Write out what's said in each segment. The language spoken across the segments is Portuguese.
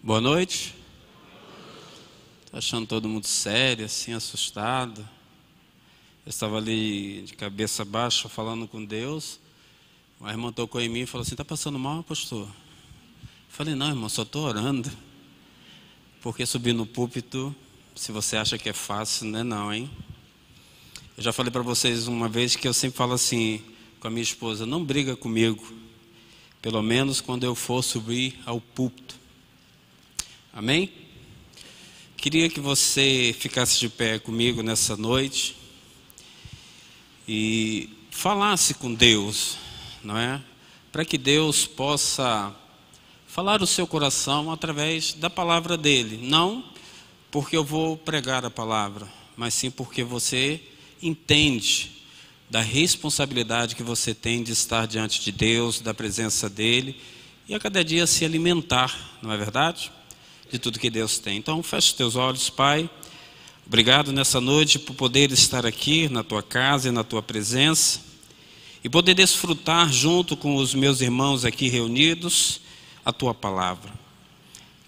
Boa noite. Tô achando todo mundo sério, assim, assustado. Eu estava ali de cabeça baixa falando com Deus. O irmão tocou em mim e falou assim: tá passando mal, pastor? Eu falei: não, irmão, só estou orando. Porque subir no púlpito, se você acha que é fácil, não é não, hein? Eu já falei para vocês uma vez que eu sempre falo assim com a minha esposa: não briga comigo, pelo menos quando eu for subir ao púlpito. Amém? Queria que você ficasse de pé comigo nessa noite e falasse com Deus, não é? Para que Deus possa falar o seu coração através da palavra dele. Não porque eu vou pregar a palavra, mas sim porque você entende da responsabilidade que você tem de estar diante de Deus, da presença dele, e a cada dia se alimentar, não é verdade? De tudo que Deus tem. Então feche os teus olhos, Pai. Obrigado nessa noite por poder estar aqui na tua casa e na tua presença e poder desfrutar junto com os meus irmãos aqui reunidos a tua palavra.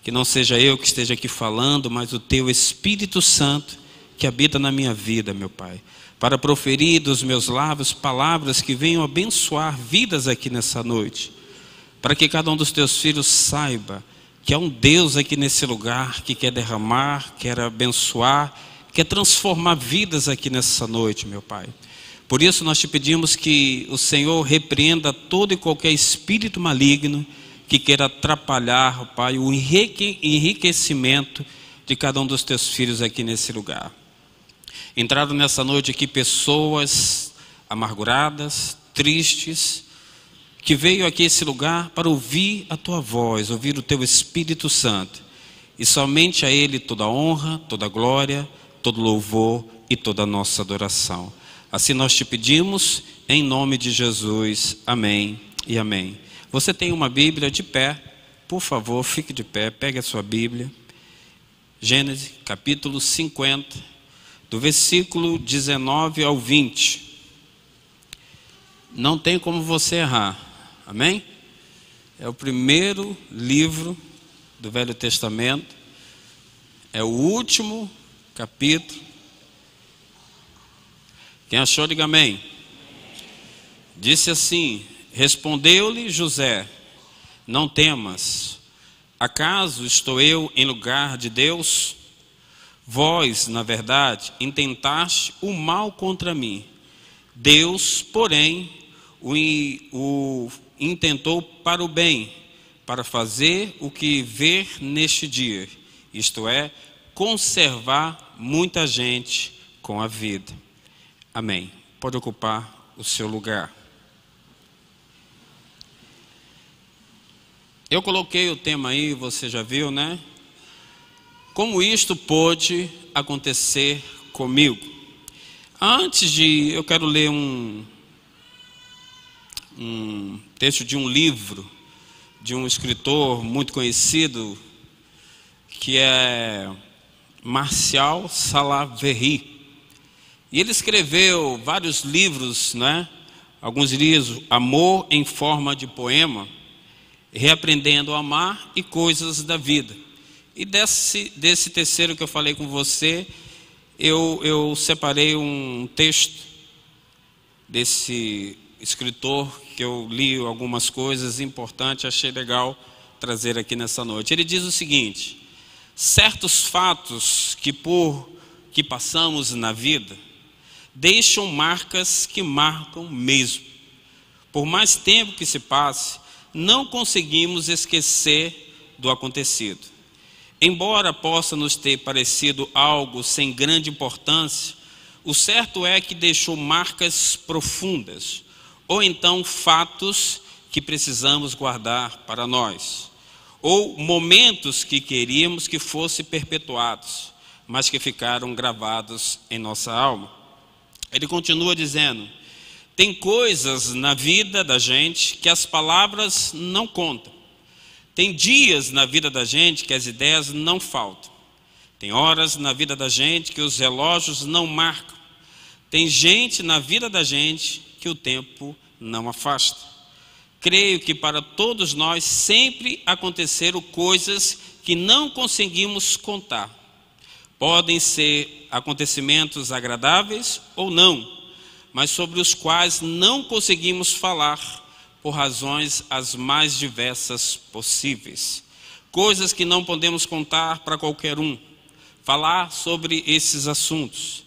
Que não seja eu que esteja aqui falando, mas o teu Espírito Santo que habita na minha vida, meu Pai, para proferir dos meus lábios palavras que venham abençoar vidas aqui nessa noite, para que cada um dos teus filhos saiba que há um Deus aqui nesse lugar que quer derramar, quer abençoar, quer transformar vidas aqui nessa noite, meu Pai. Por isso nós te pedimos que o Senhor repreenda todo e qualquer espírito maligno que queira atrapalhar, Pai, o enriquecimento de cada um dos teus filhos aqui nesse lugar. Entraram nessa noite aqui pessoas amarguradas, tristes, que veio aqui a esse lugar para ouvir a tua voz, ouvir o teu Espírito Santo. E somente a Ele toda honra, toda glória, todo louvor e toda a nossa adoração. Assim nós te pedimos, em nome de Jesus. Amém e amém. Você tem uma Bíblia de pé? Por favor, fique de pé, pegue a sua Bíblia. Gênesis, capítulo 50, do versículo 19 ao 20. Não tem como você errar. Amém? É o primeiro livro do Velho Testamento. É o último capítulo. Quem achou, diga amém. Disse assim: respondeu-lhe José: não temas, acaso estou eu em lugar de Deus? Vós, na verdade, intentaste o mal contra mim. Deus, porém, o intentou para o bem, para fazer o que ver neste dia, isto é, conservar muita gente com a vida. Amém. Pode ocupar o seu lugar. Eu coloquei o tema aí, você já viu, né? Como isto pôde acontecer comigo? Eu quero ler um texto de um livro de um escritor muito conhecido, que é Marcial Salaverry. E ele escreveu vários livros, né? Alguns livros, Amor em forma de poema, Reaprendendo a Amar e Coisas da Vida. E desse terceiro que eu falei com você, eu separei um texto desse escritor, que eu li algumas coisas importantes, achei legal trazer aqui nessa noite. Ele diz o seguinte: certos fatos que passamos na vida deixam marcas que marcam mesmo. Por mais tempo que se passe, não conseguimos esquecer do acontecido. Embora possa nos ter parecido algo sem grande importância, o certo é que deixou marcas profundas, ou então fatos que precisamos guardar para nós, ou momentos que queríamos que fossem perpetuados, mas que ficaram gravados em nossa alma. Ele continua dizendo: tem coisas na vida da gente que as palavras não contam. Tem dias na vida da gente que as ideias não faltam. Tem horas na vida da gente que os relógios não marcam. Tem gente na vida da gente que o tempo não afasta. Creio que para todos nós sempre aconteceram coisas que não conseguimos contar. Podem ser acontecimentos agradáveis ou não, mas sobre os quais não conseguimos falar por razões as mais diversas possíveis. Coisas que não podemos contar para qualquer um. Falar sobre esses assuntos.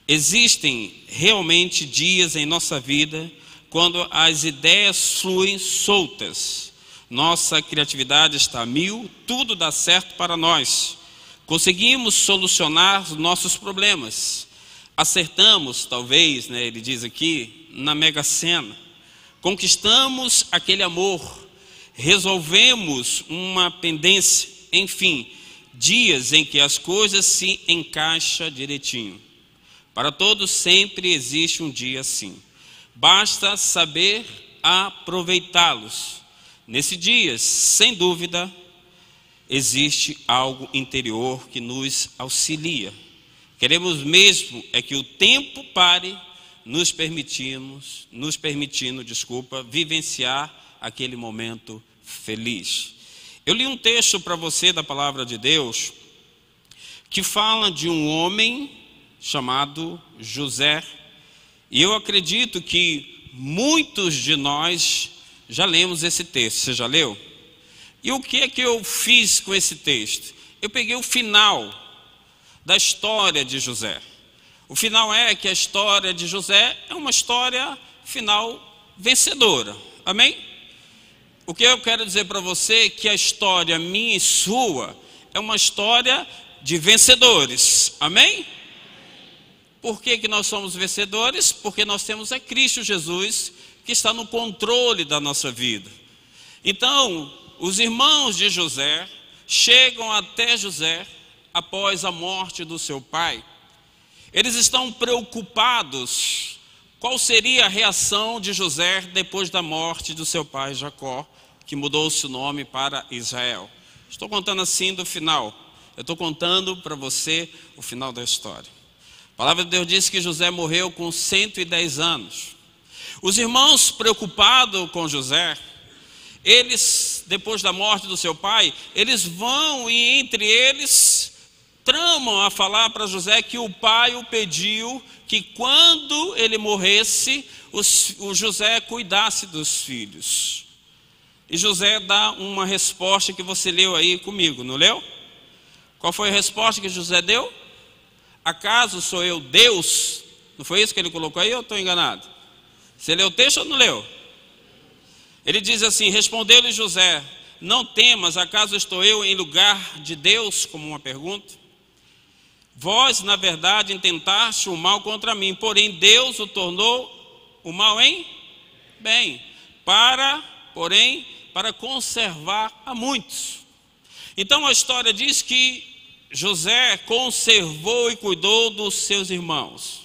Existem realmente dias em nossa vida quando as ideias fluem soltas. Nossa criatividade está a mil, tudo dá certo para nós. Conseguimos solucionar os nossos problemas. Acertamos, talvez, ele diz aqui, na Mega Sena. Conquistamos aquele amor. Resolvemos uma pendência. Enfim, dias em que as coisas se encaixam direitinho. Para todos sempre existe um dia assim. Basta saber aproveitá-los. Nesse dia, sem dúvida, existe algo interior que nos auxilia. Queremos mesmo é que o tempo pare, nos permitindo, vivenciar aquele momento feliz. Eu li um texto para você da palavra de Deus que fala de um homem chamado José. E eu acredito que muitos de nós já lemos esse texto. Você já leu? E o que é que eu fiz com esse texto? Eu peguei o final da história de José. O final é que a história de José é uma história final vencedora. Amém? O que eu quero dizer para você é que a história minha e sua é uma história de vencedores. Amém? Por que nós somos vencedores? Porque nós temos a Cristo Jesus que está no controle da nossa vida. Então, os irmãos de José chegam até José após a morte do seu pai. Eles estão preocupados. Qual seria a reação de José depois da morte do seu pai Jacó, que mudou seu nome para Israel? Estou contando assim do final. Eu estou contando para você o final da história. A palavra de Deus diz que José morreu com 110 anos. Os irmãos preocupados com José, eles, depois da morte do seu pai, eles vão e entre eles tramam a falar para José que o pai o pediu que quando ele morresse, o José cuidasse dos filhos. E José dá uma resposta que você leu aí comigo, não leu? Qual foi a resposta que José deu? Acaso sou eu Deus? Não foi isso que ele colocou aí ou estou enganado? Você leu o texto ou não leu? Ele diz assim: respondeu-lhe José: não temas, acaso estou eu em lugar de Deus? Como uma pergunta. Vós, na verdade, intentaste o mal contra mim, porém Deus o tornou o mal em bem, para conservar a muitos. Então a história diz que José conservou e cuidou dos seus irmãos.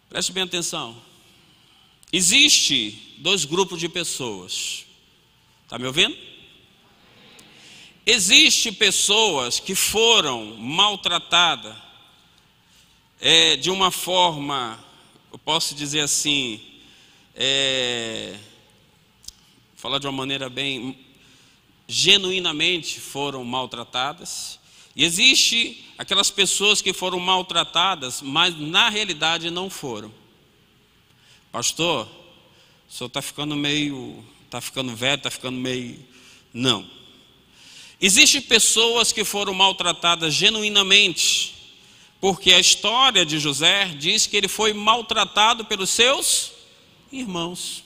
Preste bem atenção. Existe dois grupos de pessoas. Está me ouvindo? Existem pessoas que foram maltratadas de uma forma, eu posso dizer assim, falar de uma maneira bem, genuinamente foram maltratadas. E existe aquelas pessoas que foram maltratadas, mas na realidade não foram. Pastor, o senhor está ficando velho, está ficando meio... Não. Existem pessoas que foram maltratadas genuinamente, porque a história de José diz que ele foi maltratado pelos seus irmãos.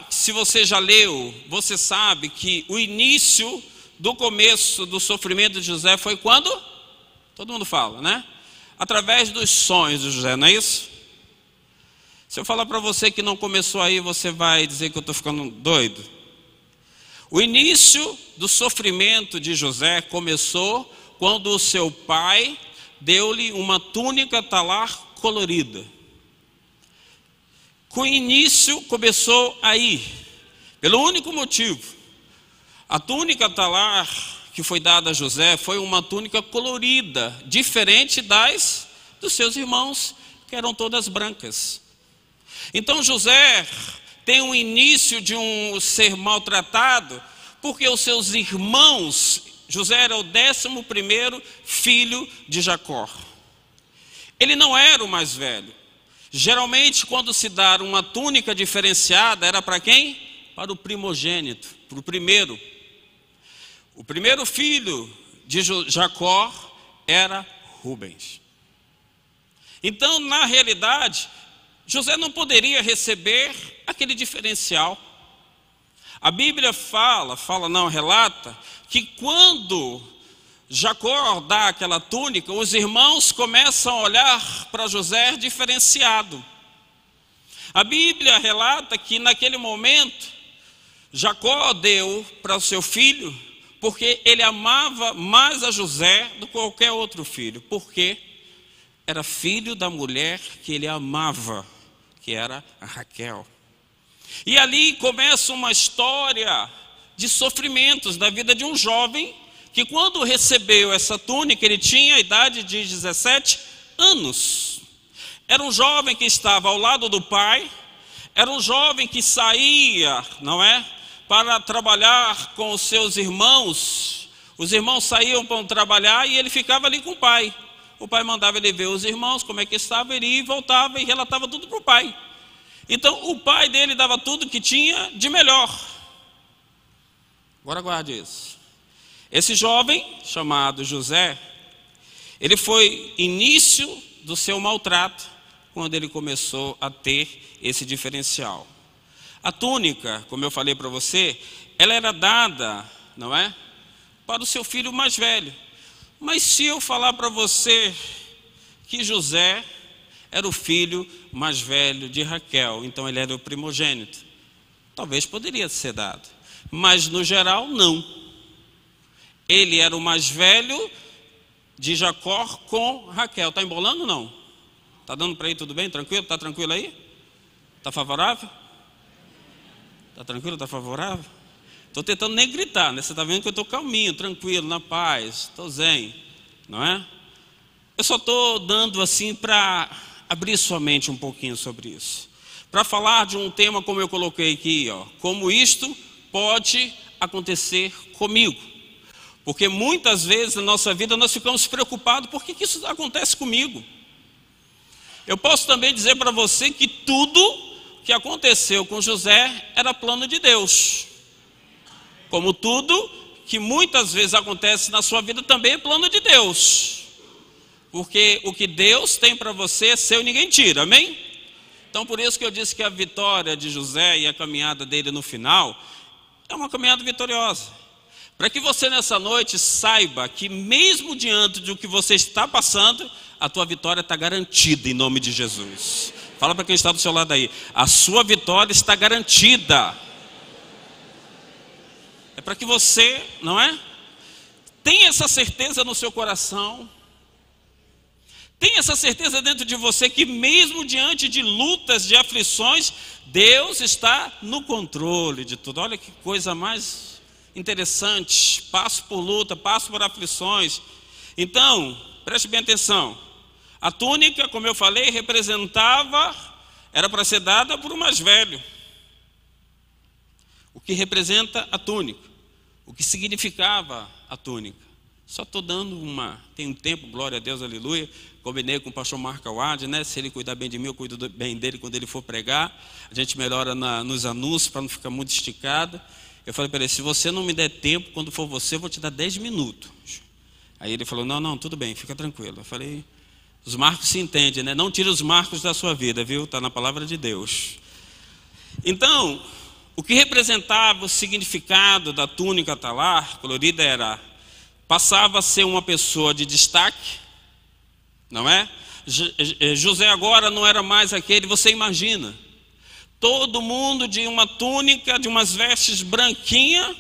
Se você já leu, você sabe que o início do começo do sofrimento de José foi quando? Todo mundo fala, né? Através dos sonhos de José, não é isso? Se eu falar para você que não começou aí, você vai dizer que eu estou ficando doido. O início do sofrimento de José começou quando o seu pai deu-lhe uma túnica talar colorida. O início começou aí, pelo único motivo. A túnica talar que foi dada a José foi uma túnica colorida, diferente dos seus irmãos, que eram todas brancas. Então José tem um início de um ser maltratado, porque os seus irmãos, José era o 11º filho de Jacó. Ele não era o mais velho. Geralmente, quando se dá uma túnica diferenciada, era para quem? Para o primogênito, para o primeiro. O primeiro filho de Jacó era Rubens. Então, na realidade, José não poderia receber aquele diferencial. A Bíblia relata que quando Jacó dá aquela túnica, os irmãos começam a olhar para José diferenciado. A Bíblia relata que naquele momento, Jacó deu para o seu filho, porque ele amava mais a José do que qualquer outro filho, porque era filho da mulher que ele amava, que era a Raquel. E ali começa uma história de sofrimentos da vida de um jovem que, quando recebeu essa túnica, ele tinha a idade de 17 anos. Era um jovem que estava ao lado do pai, era um jovem que saía, para trabalhar com os seus irmãos. Os irmãos saíam para trabalhar e ele ficava ali com o pai. O pai mandava ele ver os irmãos, como é que estavam, ele ia e voltava e relatava tudo para o pai. Então o pai dele dava tudo que tinha de melhor. Agora guarde isso. Esse jovem, chamado José, ele foi início do seu maltrato, quando ele começou a ter esse diferencial. A túnica, como eu falei para você, ela era dada, para o seu filho mais velho. Mas se eu falar para você que José era o filho mais velho de Raquel, então ele era o primogênito, talvez poderia ser dado, mas no geral não. Ele era o mais velho de Jacó com Raquel. Está embolando ou não? Está dando para ir tudo bem? Tranquilo? Está tranquilo aí? Está favorável? Está tranquilo? Está favorável? Estou tentando nem gritar, né? Você está vendo que eu estou calminho, tranquilo, na paz, estou zen, não é? Eu só estou dando assim para abrir sua mente um pouquinho sobre isso. Para falar de um tema como eu coloquei aqui, como isto pode acontecer comigo. Porque muitas vezes na nossa vida nós ficamos preocupados, por que isso acontece comigo? Eu posso também dizer para você que tudo que aconteceu com José era plano de Deus. Como tudo que muitas vezes acontece na sua vida também é plano de Deus. Porque o que Deus tem para você é seu e ninguém tira, amém? Então por isso que eu disse que a vitória de José e a caminhada dele no final é uma caminhada vitoriosa. Para que você nessa noite saiba que mesmo diante do que você está passando, a tua vitória está garantida em nome de Jesus. Fala para quem está do seu lado aí, a sua vitória está garantida. É para que você, tenha essa certeza no seu coração. Tenha essa certeza dentro de você que mesmo diante de lutas, de aflições, Deus está no controle de tudo. Olha que coisa mais interessante. Passo por luta, passo por aflições. Então, preste bem atenção. A túnica, como eu falei, era para ser dada por um mais velho. O que representa a túnica? O que significava a túnica? Só estou dando tem um tempo, glória a Deus, aleluia. Combinei com o pastor Marco Awad, Se ele cuidar bem de mim, eu cuido bem dele quando ele for pregar. A gente melhora nos anúncios para não ficar muito esticado. Eu falei para ele, se você não me der tempo, quando for você, eu vou te dar 10 minutos. Aí ele falou, não, tudo bem, fica tranquilo. Eu falei, os marcos se entendem, Não tire os marcos da sua vida, viu? Está na palavra de Deus. Então, o que representava o significado da túnica talar colorida passava a ser uma pessoa de destaque, não é? José agora não era mais aquele, você imagina, todo mundo de uma túnica, de umas vestes branquinhas,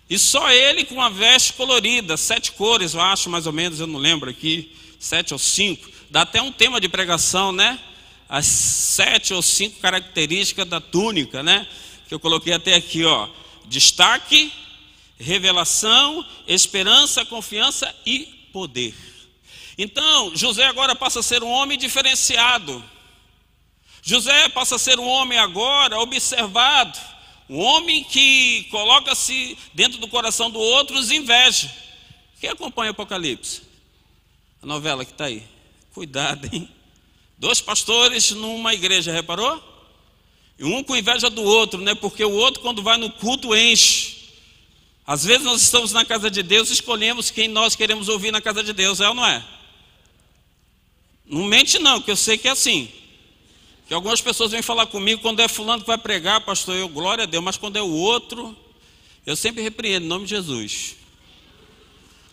e só ele com uma veste colorida, 7 cores, eu acho mais ou menos, eu não lembro aqui, 7 ou 5, dá até um tema de pregação, As 7 ou 5 características da túnica, que eu coloquei até aqui, destaque, revelação, esperança, confiança e poder. Então, José agora passa a ser um homem diferenciado. José passa a ser um homem agora observado, Um homem que coloca-se dentro do coração do outro os inveja. Quem acompanha o Apocalipse? A novela que está aí. Cuidado, hein? 2 pastores numa igreja, reparou? E um com inveja do outro, né? Porque o outro, quando vai no culto, enche. Às vezes nós estamos na casa de Deus e escolhemos quem nós queremos ouvir na casa de Deus, é ou não é? Não mente não, que eu sei que é assim. Que algumas pessoas vêm falar comigo, quando é fulano que vai pregar, pastor, eu, glória a Deus, mas quando é o outro, eu sempre repreendo, em nome de Jesus.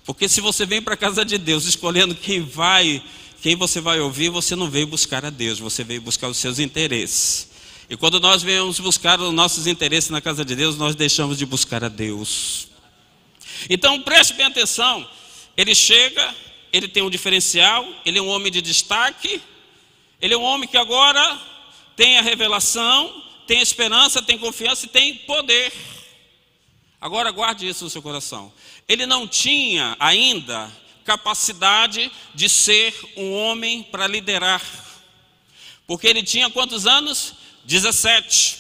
Porque se você vem para a casa de Deus escolhendo quem você vai ouvir, você não veio buscar a Deus, você veio buscar os seus interesses. E quando nós viemos buscar os nossos interesses na casa de Deus, nós deixamos de buscar a Deus. Então preste bem atenção, ele chega, ele tem um diferencial, ele é um homem de destaque, ele é um homem que agora tem a revelação, tem esperança, tem confiança e tem poder. Agora guarde isso no seu coração. Ele não tinha ainda capacidade de ser um homem para liderar. Porque ele tinha quantos anos? 17.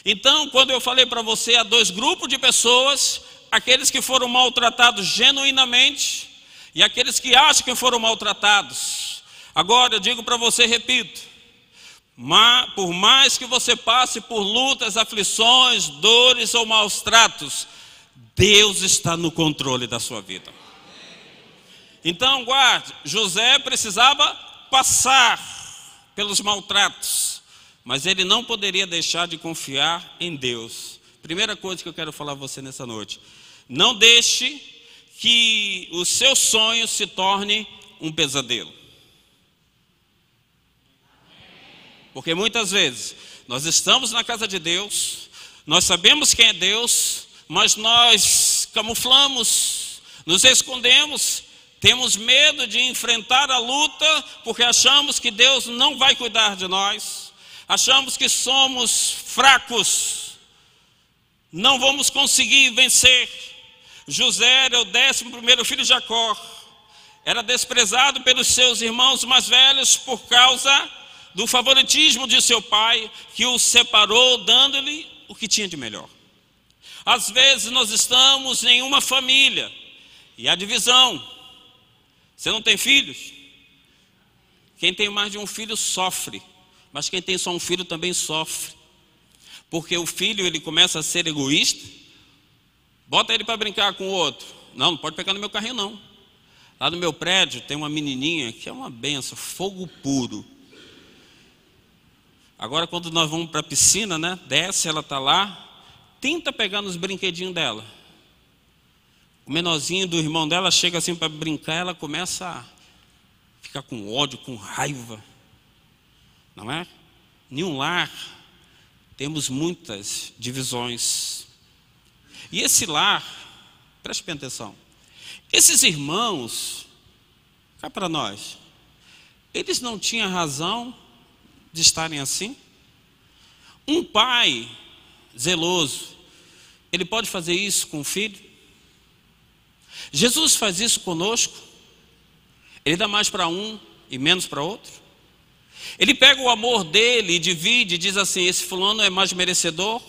Então, quando eu falei para você, há 2 grupos de pessoas, aqueles que foram maltratados genuinamente e aqueles que acham que foram maltratados. Agora eu digo para você, repito, por mais que você passe por lutas, aflições, dores ou maus tratos, Deus está no controle da sua vida. Então guarde, José precisava passar pelos maltratos, mas ele não poderia deixar de confiar em Deus. Primeira coisa que eu quero falar a você nessa noite: não deixe que o seu sonho se torne um pesadelo. Porque muitas vezes nós estamos na casa de Deus, nós sabemos quem é Deus, mas nós camuflamos, nos escondemos, temos medo de enfrentar a luta, porque achamos que Deus não vai cuidar de nós, achamos que somos fracos, não vamos conseguir vencer. José era o 11º filho de Jacó, era desprezado pelos seus irmãos mais velhos por causa do favoritismo de seu pai, que o separou, dando-lhe o que tinha de melhor. Às vezes nós estamos em uma família e há divisão. Você não tem filhos? Quem tem mais de um filho sofre, mas quem tem só um filho também sofre. Porque o filho, ele começa a ser egoísta, bota ele para brincar com o outro. Não pode pegar no meu carrinho não. Lá no meu prédio tem uma menininha que é uma benção, fogo puro. Agora quando nós vamos para a piscina, né, desce, ela está lá, tenta pegar nos brinquedinhos dela. O menorzinho do irmão dela chega assim para brincar, ela começa a ficar com ódio, com raiva. Não é? Em um lar temos muitas divisões. E esse lar, preste bem atenção, esses irmãos, cá para nós, eles não tinham razão de estarem assim? Um pai zeloso, ele pode fazer isso com o filho? Jesus faz isso conosco? Ele dá mais para um e menos para outro? Ele pega o amor dele e divide e diz assim: esse fulano é mais merecedor,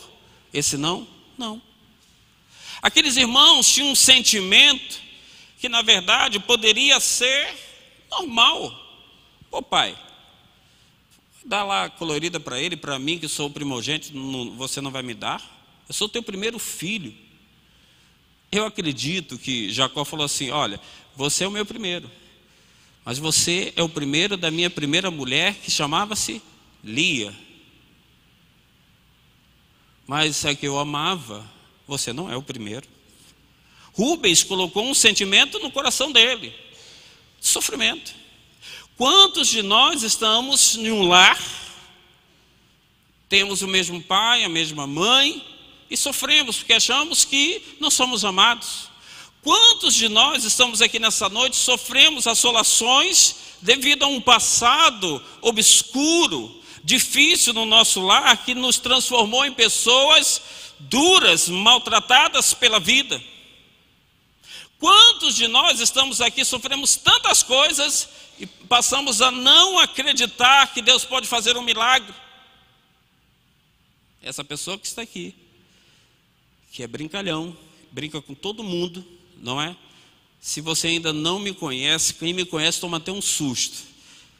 esse não? Não. Aqueles irmãos tinham um sentimento que na verdade poderia ser normal. Pô pai, dá lá colorida para ele, para mim que sou o primogênito, você não vai me dar? Eu sou teu primeiro filho. Eu acredito que Jacó falou assim: olha, você é o meu primeiro, mas você é o primeiro da minha primeira mulher, que chamava-se Lia. Mas é que eu amava, você não é o primeiro. Rubens colocou um sentimento no coração dele, de sofrimento. Quantos de nós estamos em um lar, temos o mesmo pai, a mesma mãe, e sofremos porque achamos que não somos amados? Quantos de nós estamos aqui nessa noite, sofremos assolações devido a um passado obscuro, difícil no nosso lar, que nos transformou em pessoas duras, maltratadas pela vida? Quantos de nós estamos aqui, sofremos tantas coisas e passamos a não acreditar que Deus pode fazer um milagre? essa pessoa que está aqui, que é brincalhão, brinca com todo mundo, não é? Se você ainda não me conhece, quem me conhece toma até um susto.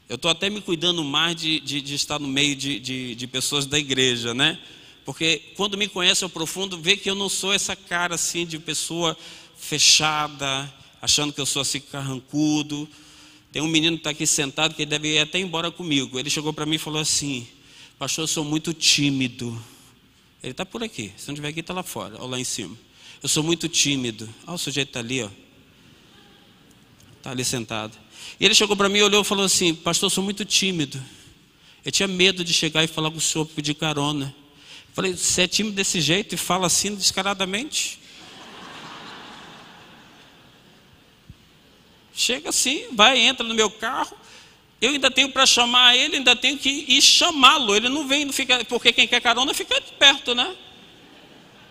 Eu estou até me cuidando mais de estar no meio de pessoas da igreja, né? Porque quando me conhece ao profundo, vê que eu não sou essa cara assim de pessoa fechada, achando que eu sou assim carrancudo. Tem um menino que está aqui sentado que deve ir até embora comigo. Ele chegou para mim e falou assim: pastor, eu sou muito tímido. Ele está por aqui, se não estiver aqui, está lá fora, ou lá em cima. Eu sou muito tímido. Ah, o sujeito está ali, ó. Está ali sentado. E ele chegou para mim, olhou e falou assim: pastor, eu sou muito tímido. Eu tinha medo de chegar e falar com o senhor, pedir carona. Eu falei: você é tímido desse jeito e fala assim descaradamente? Chega assim, vai, entra no meu carro. Eu ainda tenho para chamar ele, ainda tenho que ir chamá-lo. Ele não vem, não fica, porque quem quer carona fica perto, né?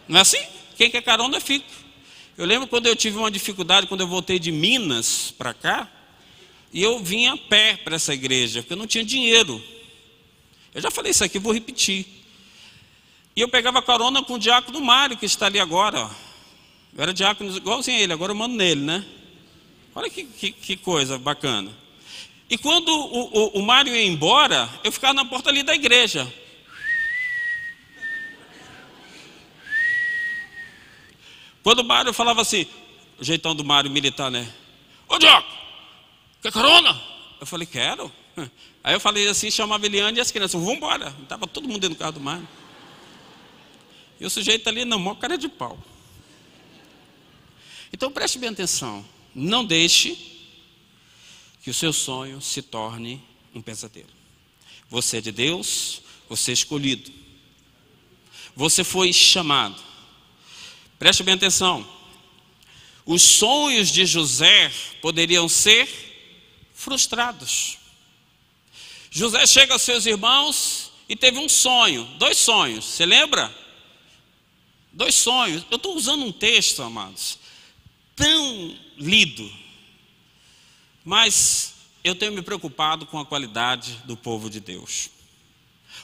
Não é assim? Quem quer carona fica. Eu lembro quando eu tive uma dificuldade, quando eu voltei de Minas para cá, e eu vim a pé para essa igreja, porque eu não tinha dinheiro. Eu já falei isso aqui, vou repetir. E eu pegava carona com o diácono Mário, que está ali agora, ó. Eu era diácono igualzinho a ele, agora eu mando nele, né? Olha que coisa bacana. E quando o Mário ia embora, eu ficava na porta ali da igreja. Quando o Mário falava assim, o jeitão do Mário militar, né? Ô Diogo, quer carona? Eu falei, quero. Aí eu falei assim, chamava Eliane e as crianças, vamos embora. Estava todo mundo dentro do carro do Mário. E o sujeito ali, não, maior cara de pau. Então preste bem atenção. Não deixe que o seu sonho se torne um pesadelo. Você é de Deus, você é escolhido. Você foi chamado. Preste bem atenção. Os sonhos de José poderiam ser frustrados. José chega aos seus irmãos e teve um sonho, 2 sonhos. Você lembra? 2 sonhos. Eu estou usando um texto, amados, tão lido, mas eu tenho me preocupado com a qualidade do povo de Deus,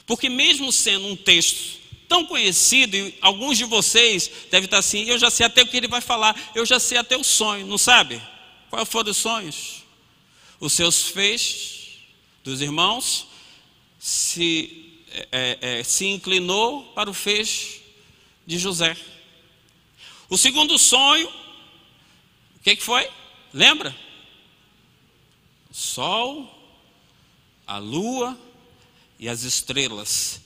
porque mesmo sendo um texto tão conhecido, e alguns de vocês devem estar assim, eu já sei até o que ele vai falar, eu já sei até o sonho, não sabe? Qual foram os sonhos? Os seus feixes dos irmãos se inclinou para o feixe de José. O segundo sonho, o que foi? Lembra? O sol, a lua e as estrelas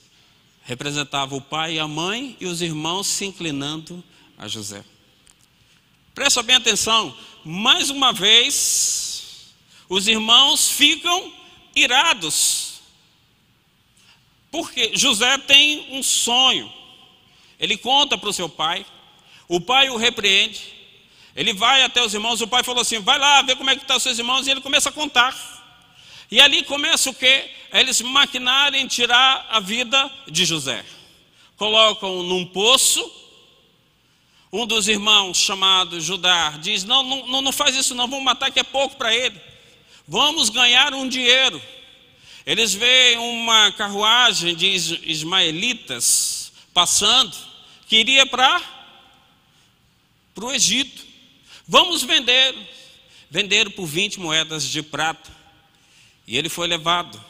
representavam o pai e a mãe e os irmãos se inclinando a José. Presta bem atenção, mais uma vez, os irmãos ficam irados, porque José tem um sonho. Ele conta para o seu pai, o pai o repreende, ele vai até os irmãos, o pai falou assim, vai lá ver como é que estão os seus irmãos, e ele começa a contar. E ali começa o quê? Eles maquinarem tirar a vida de José. Colocam num poço. Um dos irmãos, chamado Judá, diz, não faz isso não, vamos matar que é pouco para ele. Vamos ganhar um dinheiro. Eles veem uma carruagem de ismaelitas passando, que iria para o Egito. Vamos vender. Venderam por 20 moedas de prata. E ele foi levado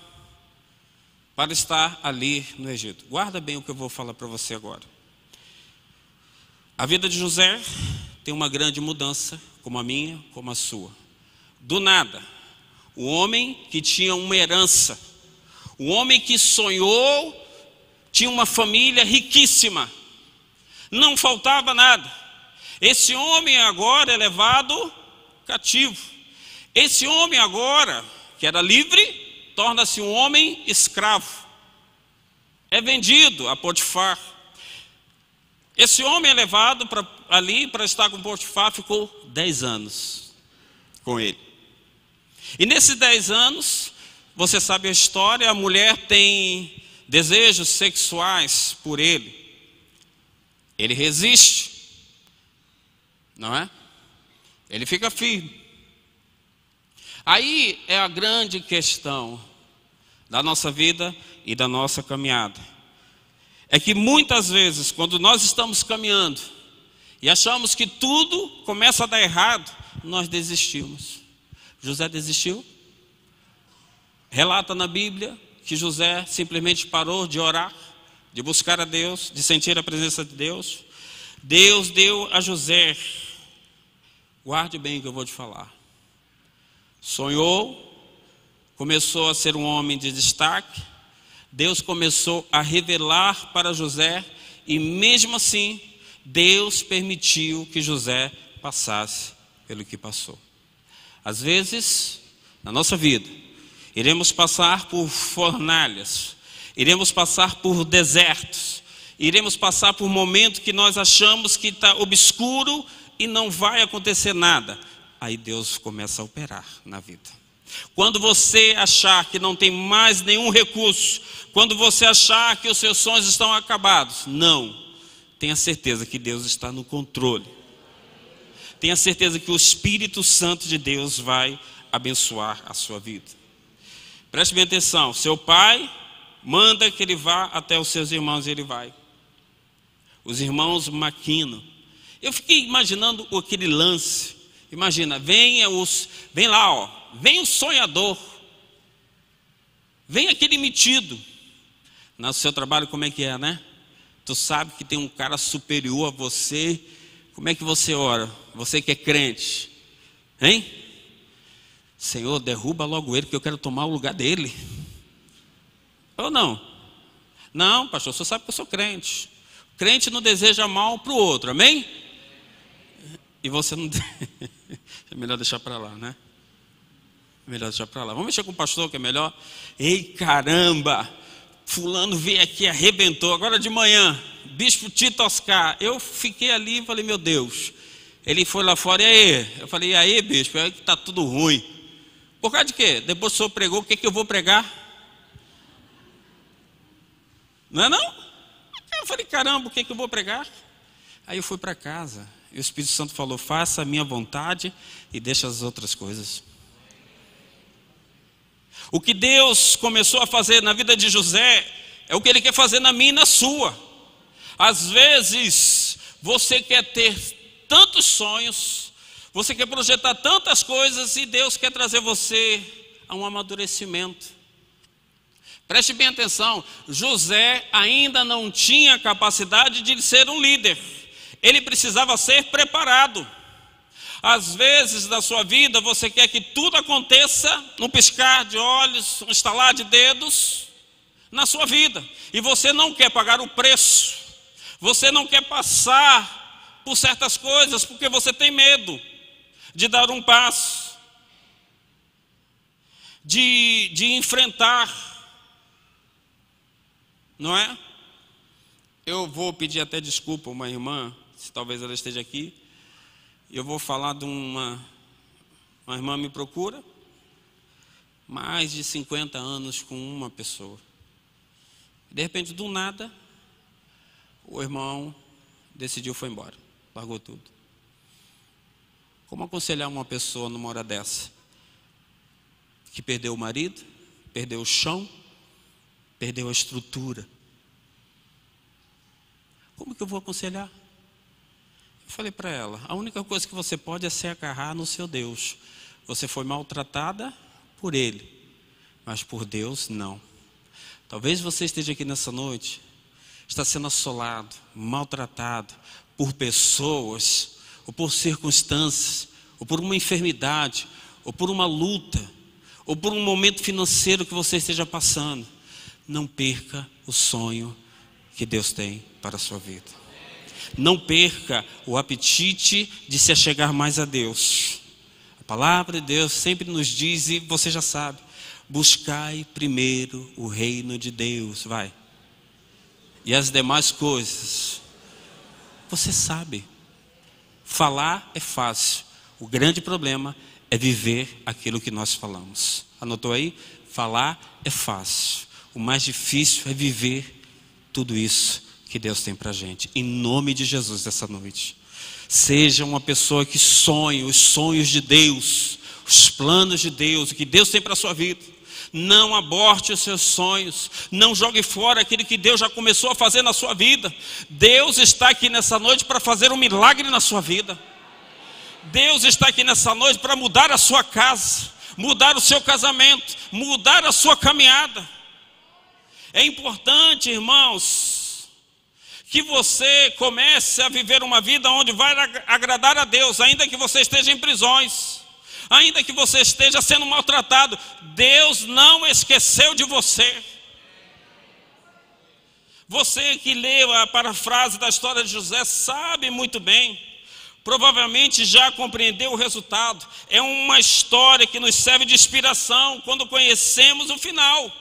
para estar ali no Egito. Guarda bem o que eu vou falar para você agora. A vida de José tem uma grande mudança, como a minha, como a sua. Do nada, o homem que tinha uma herança, o homem que sonhou, tinha uma família riquíssima, não faltava nada. Esse homem agora é levado cativo. Esse homem agora, que era livre, torna-se um homem escravo. É vendido a Potifar. Esse homem é levado ali para estar com Potifar, ficou 10 anos com ele. E nesses 10 anos, você sabe a história, a mulher tem desejos sexuais por ele. Ele resiste, não é? Ele fica firme. Aí é a grande questão da nossa vida e da nossa caminhada. é que muitas vezes, quando nós estamos caminhando e achamos que tudo começa a dar errado, nós desistimos. José desistiu. Relata na Bíblia que José simplesmente parou de orar, de buscar a Deus, de sentir a presença de Deus. Deus deu a José, guarde bem o que eu vou te falar, sonhou, começou a ser um homem de destaque. Deus começou a revelar para José, e mesmo assim, Deus permitiu que José passasse pelo que passou. Às vezes, na nossa vida, iremos passar por fornalhas, iremos passar por desertos, iremos passar por momentos que nós achamos que está obscuro e não vai acontecer nada. Aí Deus começa a operar na vida. Quando você achar que não tem mais nenhum recurso, quando você achar que os seus sonhos estão acabados, não. Tenha certeza que Deus está no controle. Tenha certeza que o Espírito Santo de Deus vai abençoar a sua vida. Preste bem atenção, seu pai manda que ele vá até os seus irmãos e ele vai. Os irmãos maquinam. Eu fiquei imaginando aquele lance. Imagina, vem lá, ó, vem o sonhador, vem aquele metido. No seu trabalho, como é que é, né? Tu sabe que tem um cara superior a você. Como é que você ora? Você que é crente, hein? Senhor, derruba logo ele, que eu quero tomar o lugar dele. Ou não? Não, pastor, o senhor sabe que eu sou crente. Crente não deseja mal para o outro, amém? E você não... É melhor deixar para lá, né? É melhor deixar para lá. Vamos mexer com o pastor, que é melhor. Ei, caramba! Fulano veio aqui, arrebentou. Agora de manhã, bispo Tito Oscar. Eu fiquei ali e falei, meu Deus. Ele foi lá fora, e aí? Eu falei, e aí, bispo? É que está tudo ruim. Por causa de quê? Depois o senhor pregou, o que eu vou pregar? Não é não? Eu falei, caramba, o que eu vou pregar? Aí eu fui para casa, e o Espírito Santo falou, faça a minha vontade e deixa as outras coisas. O que Deus começou a fazer na vida de José, é o que Ele quer fazer na minha e na sua. Às vezes, você quer ter tantos sonhos, você quer projetar tantas coisas, e Deus quer trazer você a um amadurecimento. Preste bem atenção, José ainda não tinha capacidade de ser um líder. Ele precisava ser preparado. Às vezes na sua vida você quer que tudo aconteça num piscar de olhos, um estalar de dedos na sua vida. E você não quer pagar o preço. Você não quer passar por certas coisas porque você tem medo de dar um passo, de enfrentar. Não é? Eu vou pedir até desculpa a uma irmã, se talvez ela esteja aqui. Eu vou falar de uma irmã me procura, mais de 50 anos com uma pessoa. De repente, do nada, o irmão decidiu foi embora, largou tudo. Como aconselhar uma pessoa numa hora dessa? Que perdeu o marido, perdeu o chão, perdeu a estrutura. Como que eu vou aconselhar? Eu falei para ela, a única coisa que você pode é se agarrar no seu Deus. Você foi maltratada por Ele, mas por Deus não. Talvez você esteja aqui nessa noite, está sendo assolado, maltratado por pessoas, ou por circunstâncias, ou por uma enfermidade, ou por uma luta, ou por um momento financeiro que você esteja passando. Não perca o sonho que Deus tem para a sua vida. Não perca o apetite de se achegar mais a Deus. A palavra de Deus sempre nos diz, e você já sabe, buscai primeiro o reino de Deus, vai. E as demais coisas, você sabe. Falar é fácil. O grande problema é viver aquilo que nós falamos. Anotou aí? Falar é fácil. O mais difícil é viver tudo isso que Deus tem para a gente. Em nome de Jesus, essa noite. Seja uma pessoa que sonhe os sonhos de Deus, os planos de Deus, o que Deus tem para a sua vida. Não aborte os seus sonhos. Não jogue fora aquilo que Deus já começou a fazer na sua vida. Deus está aqui nessa noite para fazer um milagre na sua vida. Deus está aqui nessa noite para mudar a sua casa, mudar o seu casamento, mudar a sua caminhada. É importante, irmãos, que você comece a viver uma vida onde vai agradar a Deus, ainda que você esteja em prisões, ainda que você esteja sendo maltratado. Deus não esqueceu de você. Você que leu a parafrase da história de José sabe muito bem, provavelmente já compreendeu o resultado. É uma história que nos serve de inspiração quando conhecemos o final.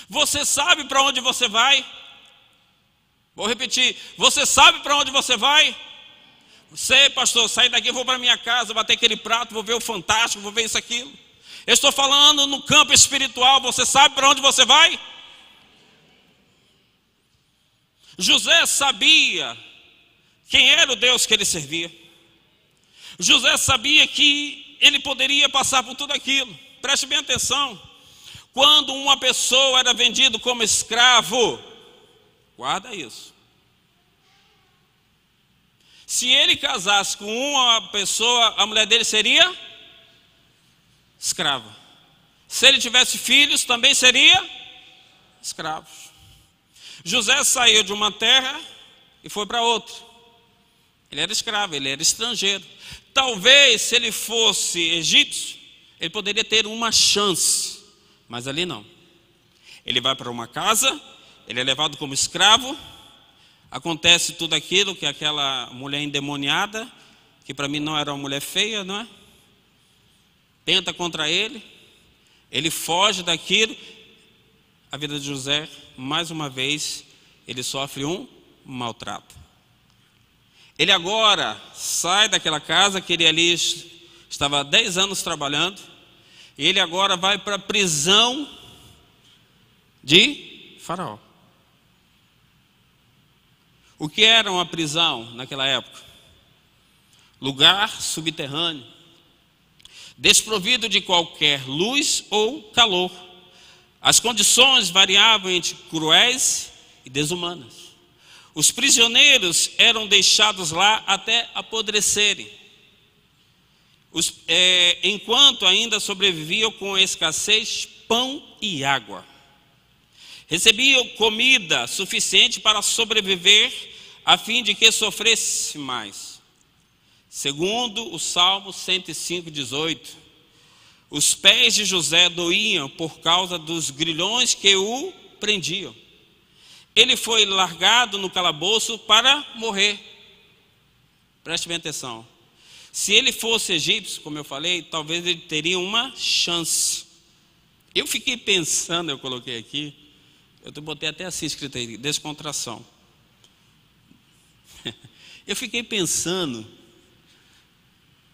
Você sabe para onde você vai? Vou repetir, você sabe para onde você vai? Sei, pastor, sair daqui, vou para minha casa, bater aquele prato, vou ver o Fantástico, vou ver isso, aquilo. Eu estou falando no campo espiritual. Você sabe para onde você vai? José sabia quem era o Deus que ele servia. José sabia que ele poderia passar por tudo aquilo. Preste bem atenção. Quando uma pessoa era vendida como escravo, guarda isso. Se ele casasse com uma pessoa, a mulher dele seria escrava. Se ele tivesse filhos, também seria escravo. José saiu de uma terra e foi para outra. Ele era escravo, ele era estrangeiro. Talvez, se ele fosse egípcio, ele poderia ter uma chance, mas ali não. Ele vai para uma casa, ele é levado como escravo. Acontece tudo aquilo que aquela mulher endemoniada, que para mim não era uma mulher feia, não é? Tenta contra ele, ele foge daquilo. A vida de José, mais uma vez, ele sofre um maltrato. Ele agora sai daquela casa que ele ali estava há 10 anos trabalhando, e ele agora vai para a prisão de Faraó. O que era uma prisão naquela época? Lugar subterrâneo, desprovido de qualquer luz ou calor. As condições variavam entre cruéis e desumanas. Os prisioneiros eram deixados lá até apodrecerem, enquanto ainda sobreviviam com escassez, pão e água. Recebiam comida suficiente para sobreviver, a fim de que sofresse mais. Segundo o Salmo 105:18, os pés de José doíam por causa dos grilhões que o prendiam. Ele foi largado no calabouço para morrer. Preste bem atenção. Se ele fosse egípcio, como eu falei, talvez ele teria uma chance. Eu fiquei pensando, eu coloquei aqui, eu botei até assim escrito aí, descontração. Eu fiquei pensando,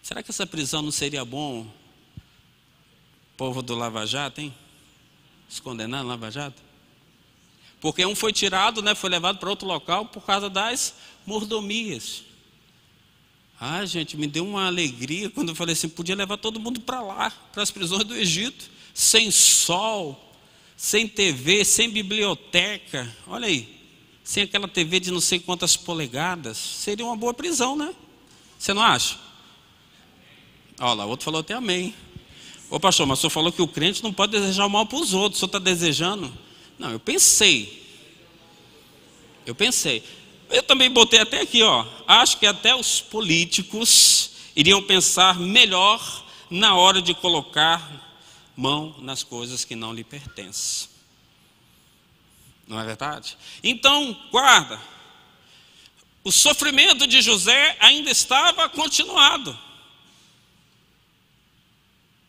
será que essa prisão não seria bom? Povo do Lava Jato, hein? Se condenar no Lava Jato? Porque um foi tirado, né, foi levado para outro local por causa das mordomias. Ah, gente, me deu uma alegria quando eu falei assim, podia levar todo mundo para lá, para as prisões do Egito, sem sol, sem TV, sem biblioteca, olha aí, sem aquela TV de não sei quantas polegadas. Seria uma boa prisão, né? Você não acha? Olha lá, o outro falou até amém. Ô pastor, mas o senhor falou que o crente não pode desejar o mal para os outros, o senhor está desejando? Não, eu pensei. Eu também botei até aqui, ó. Acho que até os políticos iriam pensar melhor na hora de colocar mão nas coisas que não lhe pertencem. Não é verdade? Então, guarda. O sofrimento de José ainda estava continuado.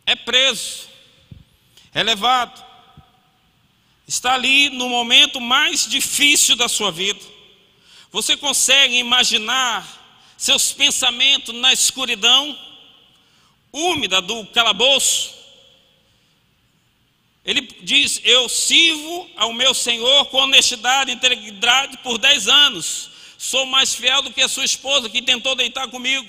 É preso, é levado. Está ali no momento mais difícil da sua vida. Você consegue imaginar seus pensamentos na escuridão úmida do calabouço? Ele diz, eu sirvo ao meu Senhor com honestidade e integridade por 10 anos. Sou mais fiel do que a sua esposa que tentou deitar comigo.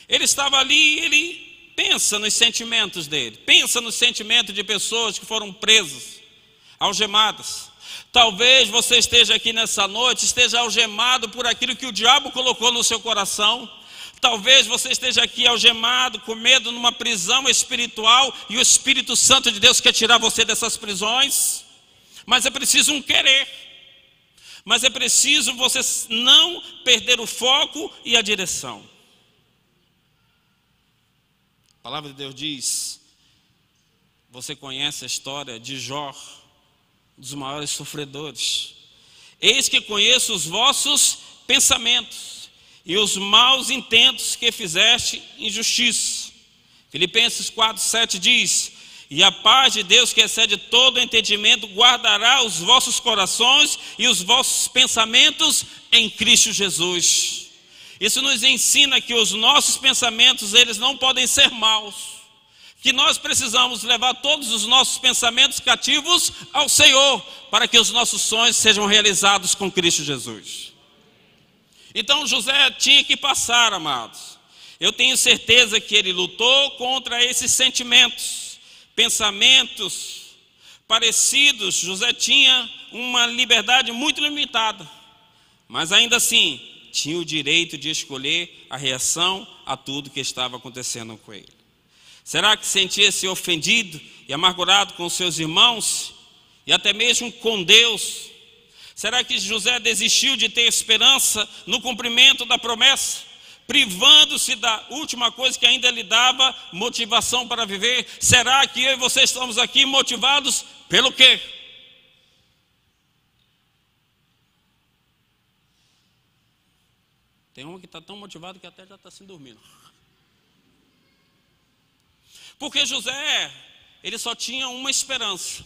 Ele estava ali, ele pensa nos sentimentos dele. Pensa no sentimento de pessoas que foram presas, algemadas. Talvez você esteja aqui nessa noite, esteja algemado por aquilo que o diabo colocou no seu coração. Talvez você esteja aqui algemado, com medo numa prisão espiritual, e o Espírito Santo de Deus quer tirar você dessas prisões. Mas é preciso um querer. Mas é preciso você não perder o foco e a direção. A palavra de Deus diz, você conhece a história de Jó, dos maiores sofredores. Eis que conheço os vossos pensamentos e os maus intentos que fizeste em justiça. Filipenses 4:7 diz, e a paz de Deus, que excede todo entendimento, guardará os vossos corações e os vossos pensamentos em Cristo Jesus. Isso nos ensina que os nossos pensamentos, eles não podem ser maus. Que nós precisamos levar todos os nossos pensamentos cativos ao Senhor, para que os nossos sonhos sejam realizados com Cristo Jesus. Então José tinha que passar, amados. Eu tenho certeza que ele lutou contra esses sentimentos, pensamentos parecidos. José tinha uma liberdade muito limitada, mas ainda assim tinha o direito de escolher a reação a tudo que estava acontecendo com ele. Será que sentia-se ofendido e amargurado com seus irmãos e até mesmo com Deus? Será que José desistiu de ter esperança no cumprimento da promessa, privando-se da última coisa que ainda lhe dava motivação para viver? Será que eu e você estamos aqui motivados pelo quê? Tem um que está tão motivado que até já está se dormindo. Porque José, ele só tinha uma esperança,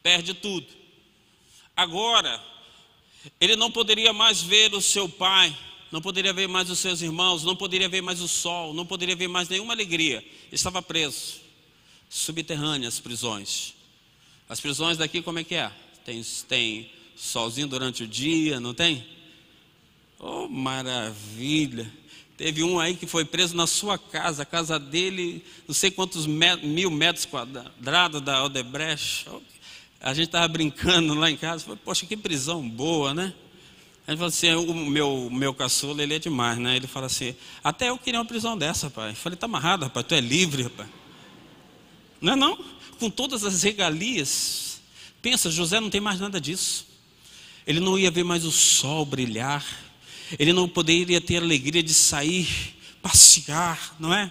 perde tudo. Agora, ele não poderia mais ver o seu pai, não poderia ver mais os seus irmãos, não poderia ver mais o sol, não poderia ver mais nenhuma alegria. Ele estava preso, subterrâneas prisões. As prisões daqui como é que é? Tem solzinho durante o dia, não tem? Oh, maravilha! Teve um aí que foi preso na sua casa, a casa dele, não sei quantos mil metros quadrados da Odebrecht. A gente estava brincando lá em casa, falei, poxa, que prisão boa, né? Ele falou assim, o meu caçula, ele é demais, né? Ele fala assim, até eu queria uma prisão dessa, pai. Eu falei, tá amarrado, rapaz, tu é livre, rapaz. Não é não? Com todas as regalias. Pensa, José não tem mais nada disso. Ele não ia ver mais o sol brilhar. Ele não poderia ter a alegria de sair, passear, não é?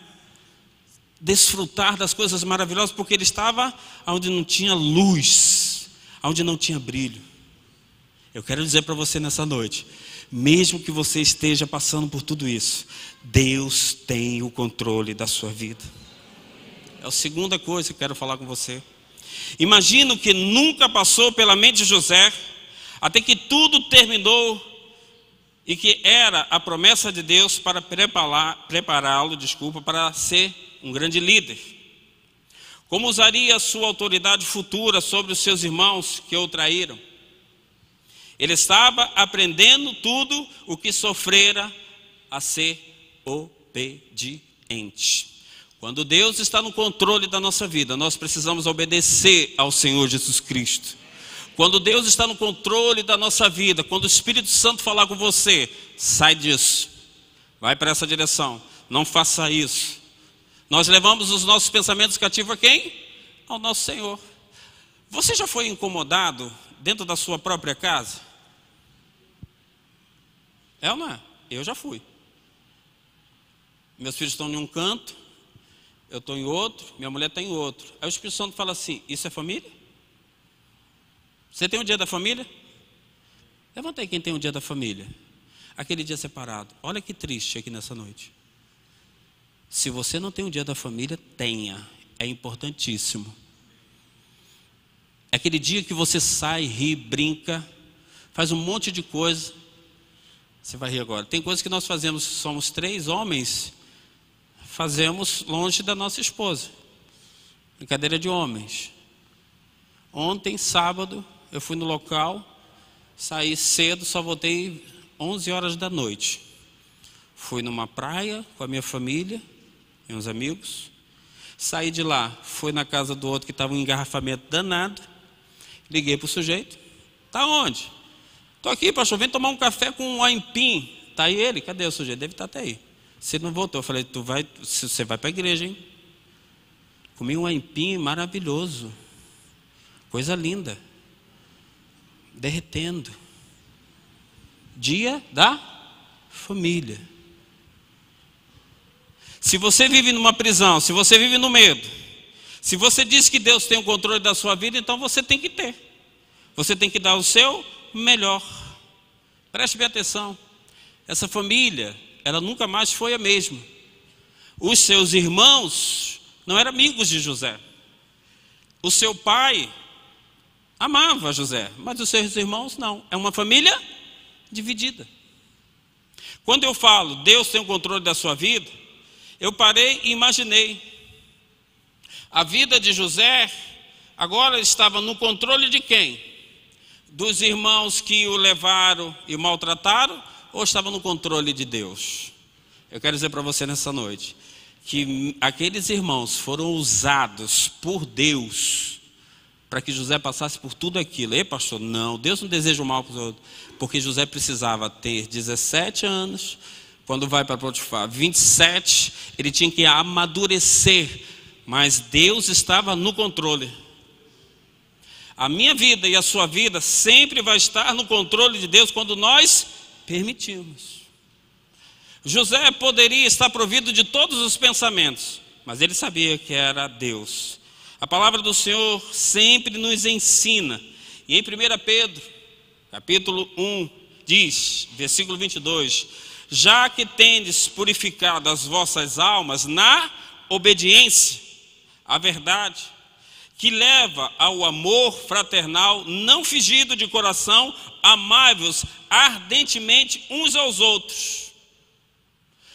Desfrutar das coisas maravilhosas, porque ele estava onde não tinha luz, onde não tinha brilho. Eu quero dizer para você nessa noite, mesmo que você esteja passando por tudo isso, Deus tem o controle da sua vida. É a segunda coisa que eu quero falar com você. Imagino que nunca passou pela mente de José, até que tudo terminou, e que era a promessa de Deus para prepará-lo, para ser um grande líder. Como usaria a sua autoridade futura sobre os seus irmãos que o traíram? Ele estava aprendendo tudo o que sofrera a ser obediente. Quando Deus está no controle da nossa vida, nós precisamos obedecer ao Senhor Jesus Cristo. Quando Deus está no controle da nossa vida, quando o Espírito Santo falar com você, sai disso, vai para essa direção, não faça isso. Nós levamos os nossos pensamentos cativos a quem? Ao nosso Senhor. Você já foi incomodado dentro da sua própria casa? É ou não é? Eu já fui. Meus filhos estão em um canto, eu estou em outro, minha mulher está em outro. Aí o Espírito Santo fala assim, isso é família? Você tem um dia da família? Levanta aí quem tem um dia da família. Aquele dia separado. Olha que triste aqui nessa noite. Se você não tem um dia da família, tenha. É importantíssimo. É aquele dia que você sai, ri, brinca, faz um monte de coisa. Você vai rir agora. Tem coisas que nós fazemos, somos 3 homens, fazemos longe da nossa esposa. Brincadeira de homens. Ontem, sábado, eu fui no local, saí cedo, só voltei 11 horas da noite. Fui numa praia com a minha família e uns amigos. Saí de lá, fui na casa do outro que estava um engarrafamento danado. Liguei para o sujeito. Tá onde? Estou aqui, pastor, vem tomar um café com um aipim. Está aí ele? Cadê o sujeito? Deve estar até aí. Você não voltou. Eu falei, você vai para a igreja, hein? Comi um aipim maravilhoso. Coisa linda. Derretendo. Dia da família. Se você vive numa prisão, se você vive no medo, se você diz que Deus tem o controle da sua vida, então você tem que ter. Você tem que dar o seu melhor. Preste bem atenção. Essa família, ela nunca mais foi a mesma. Os seus irmãos não eram amigos de José. O seu pai amava José, mas os seus irmãos não. É uma família dividida. Quando eu falo, Deus tem o controle da sua vida, eu parei e imaginei. A vida de José agora estava no controle de quem? Dos irmãos que o levaram e maltrataram, ou estava no controle de Deus? Eu quero dizer para você nessa noite, que aqueles irmãos foram usados por Deus, para que José passasse por tudo aquilo. Ei, pastor, não, Deus não deseja o mal para os outros, porque José precisava ter 17 anos, quando vai para Potifar, 27, ele tinha que amadurecer, mas Deus estava no controle. A minha vida e a sua vida sempre vai estar no controle de Deus quando nós permitimos. José poderia estar provido de todos os pensamentos, mas ele sabia que era Deus. A palavra do Senhor sempre nos ensina. E em 1 Pedro, capítulo 1, diz, versículo 22, já que tendes purificado as vossas almas na obediência à verdade, que leva ao amor fraternal, não fingido de coração, amai-vos ardentemente uns aos outros.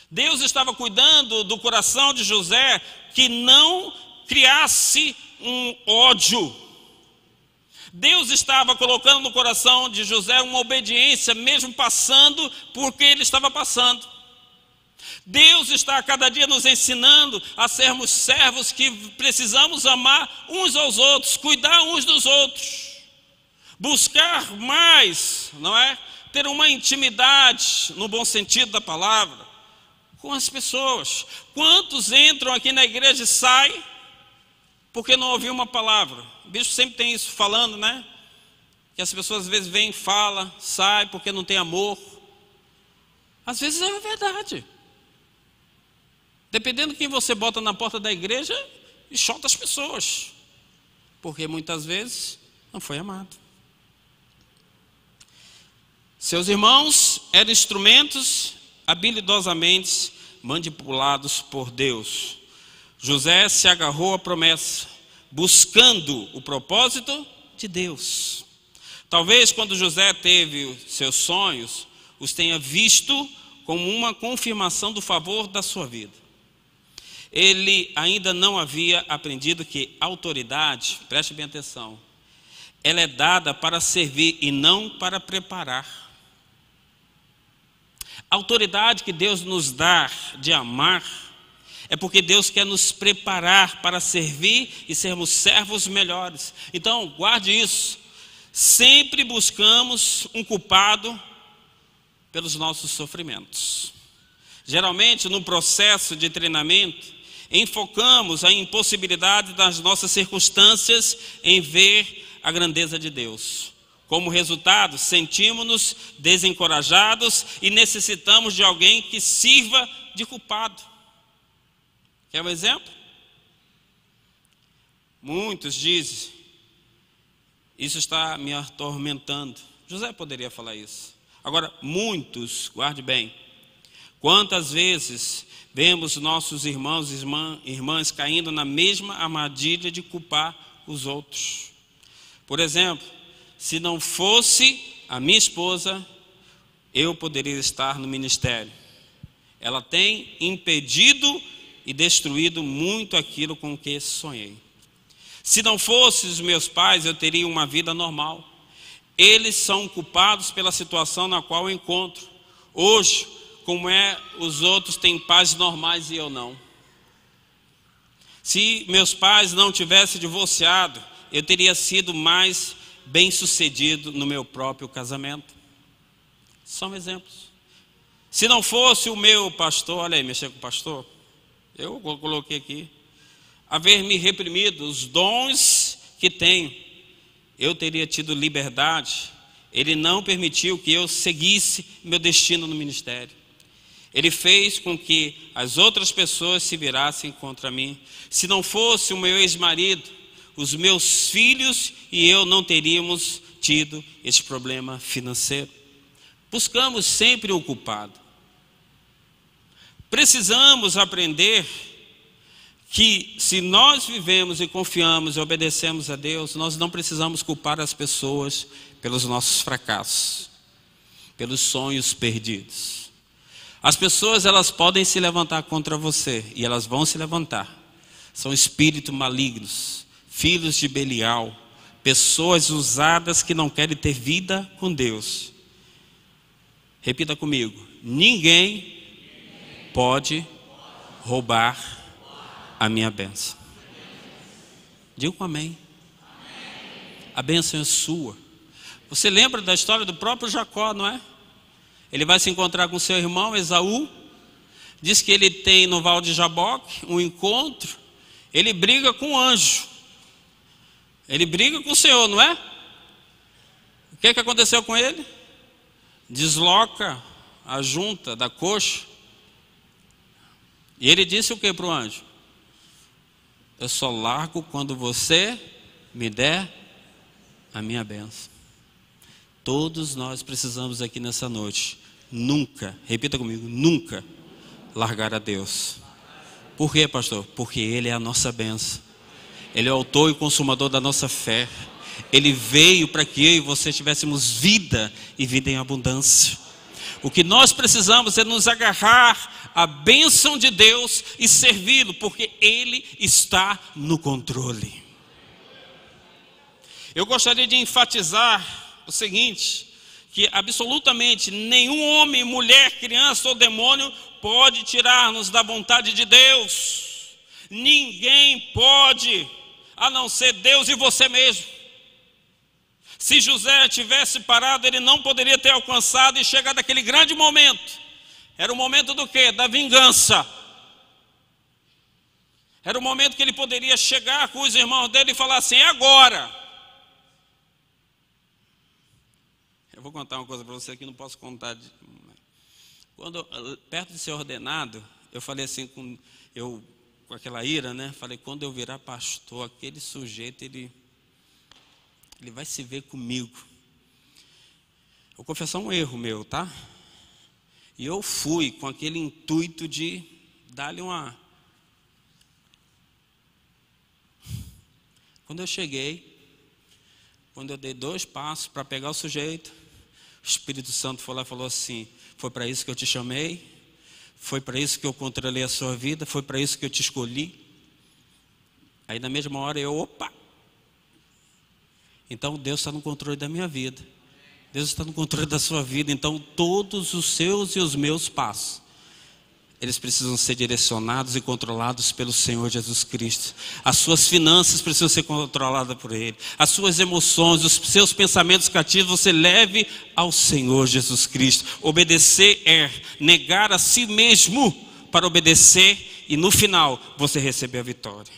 Deus estava cuidando do coração de José, que não criasse um ódio. Deus estava colocando no coração de José uma obediência, mesmo passando por que ele estava passando. Deus está a cada dia nos ensinando a sermos servos que precisamos amar uns aos outros, cuidar uns dos outros, buscar mais, não é? Ter uma intimidade, no bom sentido da palavra, com as pessoas. Quantos entram aqui na igreja e saem porque não ouviu uma palavra? O bispo sempre tem isso falando, né? Que as pessoas às vezes vêm, falam, saem porque não tem amor. Às vezes é verdade. Dependendo de quem você bota na porta da igreja, enxota as pessoas, porque muitas vezes não foi amado. Seus irmãos eram instrumentos habilidosamente manipulados por Deus. José se agarrou à promessa, buscando o propósito de Deus. Talvez quando José teve seus sonhos, os tenha visto como uma confirmação do favor da sua vida. Ele ainda não havia aprendido que autoridade, preste bem atenção, ela é dada para servir e não para preparar. A autoridade que Deus nos dá de amar é porque Deus quer nos preparar para servir e sermos servos melhores. Então, guarde isso. Sempre buscamos um culpado pelos nossos sofrimentos. Geralmente, no processo de treinamento, enfocamos a impossibilidade das nossas circunstâncias em ver a grandeza de Deus. Como resultado, sentimos-nos desencorajados e necessitamos de alguém que sirva de culpado. Quer um exemplo? Muitos dizem, isso está me atormentando. José poderia falar isso. Agora, muitos, guarde bem, quantas vezes vemos nossos irmãos e irmãs caindo na mesma armadilha de culpar os outros. Por exemplo, se não fosse a minha esposa, eu poderia estar no ministério. Ela tem impedido e destruído muito aquilo com que sonhei. Se não fossem os meus pais, eu teria uma vida normal. Eles são culpados pela situação na qual eu encontro. Hoje, como os outros têm pais normais e eu não. Se meus pais não tivessem divorciado, eu teria sido mais bem-sucedido no meu próprio casamento. São exemplos. Se não fosse o meu pastor, olha aí, mexer com o pastor, eu coloquei aqui, haver me reprimido os dons que tenho, eu teria tido liberdade. Ele não permitiu que eu seguisse meu destino no ministério. Ele fez com que as outras pessoas se virassem contra mim. Se não fosse o meu ex-marido, os meus filhos e eu não teríamos tido esse problema financeiro. Buscamos sempre o culpado. Precisamos aprender que se nós vivemos e confiamos e obedecemos a Deus, nós não precisamos culpar as pessoas pelos nossos fracassos, pelos sonhos perdidos. As pessoas, elas podem se levantar contra você, e elas vão se levantar. São espíritos malignos, filhos de Belial, pessoas usadas que não querem ter vida com Deus. Repita comigo: ninguém pode roubar a minha bênção. Diga um amém. A bênção é sua. Você lembra da história do próprio Jacó, não é? Ele vai se encontrar com seu irmão Esaú. Diz que ele tem no Val de Jaboque um encontro. Ele briga com o anjo. Ele briga com o Senhor, não é? O que aconteceu com ele? Desloca a junta da coxa. E ele disse o que para o anjo? Eu só largo quando você me der a minha bênção. Todos nós precisamos aqui nessa noite nunca, repita comigo, nunca largar a Deus. Por quê, pastor? Porque Ele é a nossa bênção. Ele é o autor e consumador da nossa fé. Ele veio para que eu e você tivéssemos vida e vida em abundância. O que nós precisamos é nos agarrar à bênção de Deus e servi-lo, porque Ele está no controle. Eu gostaria de enfatizar o seguinte, que absolutamente nenhum homem, mulher, criança ou demônio pode tirar-nos da vontade de Deus. Ninguém pode, a não ser Deus e você mesmo. Se José tivesse parado, ele não poderia ter alcançado e chegado àquele grande momento. Era o momento do quê? Da vingança. Era o momento que ele poderia chegar com os irmãos dele e falar assim: é agora. Eu vou contar uma coisa para você que não posso contar. Perto de ser ordenado, eu falei assim, com aquela ira, né? Falei, quando eu virar pastor, aquele sujeito, ele vai se ver comigo. Eu vou confessar um erro meu, tá? E eu fui com aquele intuito de dar-lhe uma... Quando eu cheguei, quando eu dei 2 passos para pegar o sujeito, o Espírito Santo foi lá e falou assim: foi para isso que eu te chamei, foi para isso que eu controlei a sua vida, foi para isso que eu te escolhi. Aí na mesma hora opa! Então Deus está no controle da minha vida, Deus está no controle da sua vida. Então todos os seus e os meus passos, eles precisam ser direcionados e controlados pelo Senhor Jesus Cristo. As suas finanças precisam ser controladas por Ele. As suas emoções, os seus pensamentos cativos, você leve ao Senhor Jesus Cristo. Obedecer é negar a si mesmo para obedecer e no final você receber a vitória.